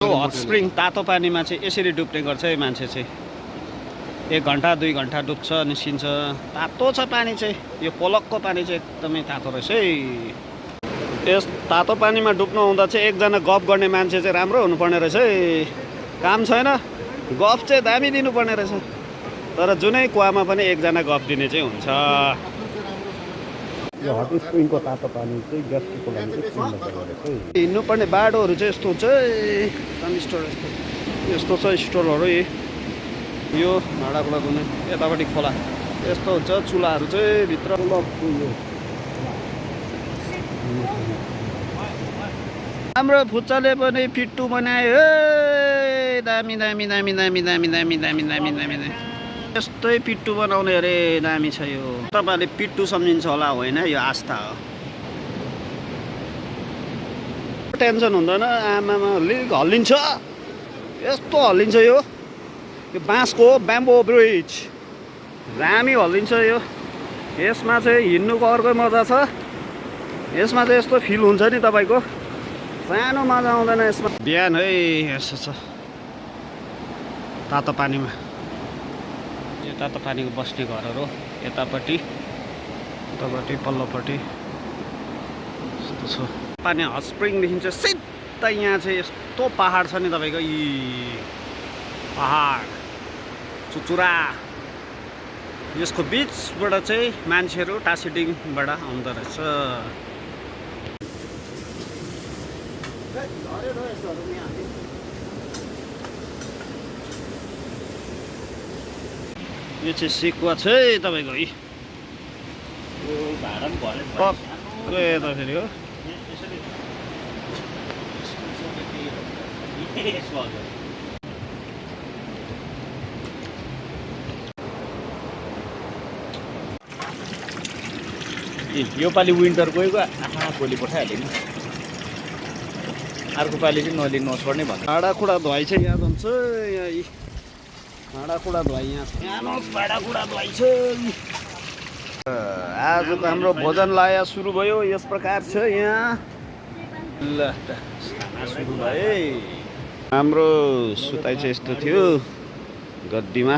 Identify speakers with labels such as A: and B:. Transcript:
A: hot spring तातो पानीमा चाहिँ यसरी डुब्ने गर्छ है मान्छे चाहिँ 1 घन्टा 2 घन्टा डुब्छ निस्किन्छ तातो छ पानी चाहिँ यो पोलकको पानी चाहिँ एकदमै तातो रहेछ है यस तातो पानीमा डुब्नु हुँदा चाहिँ एकजना गफ गर्ने मान्छे चाहिँ राम्रो हुनुपर्ने रहेछ है काम छैन गफ चाहिँ दामी दिनुपर्ने रहेछ तर जुनै कुवामा पनि एकजना गफ दिने चाहिँ हुन्छ यो हट स्प्रिङको तातो पानी चाहिँ ग्यास्ट्रिकको लागि हिँड्नुपर्ने बाटोहरू चाहिँ यस्तो हुन्छ स्टोर यस्तो छ स्टोरहरू यो भाँडाकुँडा धुने यतापट्टि खोला यस्तो हुन्छ चुलाहरू चाहिँ भित्र हाम्रो फुच्चाले पनि पिट्टु बनायो हे दामी दामी दामी दामी दामी दामी दामी दामी दामी दामी यस्तै पिट्टु बनाउने अरे दामी छ यो तपाईँले पिट्टु सम्झिन्छ होला होइन यो आस्था हो टेन्सन हुँदैन आमामा हल्लिन्छ यस्तो हल्लिन्छ यो बाँसको ब्याम्बो ब्रिज दामी हल्लिन्छ यो यसमा चाहिँ हिँड्नुको अर्कै मजा छ यसमा चाहिँ यस्तो फिल हुन्छ नि तपाईँको सानो मजा आउँदैन यसमा बिहान है यस्तो छ तातो पानीमा यो तातो पानीको बस्ने घरहरू यतापट्टि उतापट्टि पल्लोपट्टि यस्तो छ पानी हट स्प्रिङदेखि चाहिँ सिधै यहाँ चाहिँ यस्तो पहाड छ नि तपाईँको यी पहाड चुचुरा यसको बिचबाट चाहिँ मान्छेहरू टासिडिङबाट आउँदो रहेछ यो चाहिँ सिकुवा छ है तपाईँको पक्कै यता फेरि हो यो पालि विन्टर गएको आँखा भोलि पठाइहाल्यो नि अर्को पालि चाहिँ नलिनु नछोड्ने भन्नु भाँडाकुँडा धुवाइ चाहिँ याद हुन्छ यहाँ भाँडाकुँडा धुवाइ यहाँ भाँडाकुँडा धुवाइ छ आजको हाम्रो भोजन लाया सुरु भयो यस प्रकार छ यहाँ ल सुरु भयो हाम्रो सुताइ चाहिँ यस्तो थियो गद्दीमा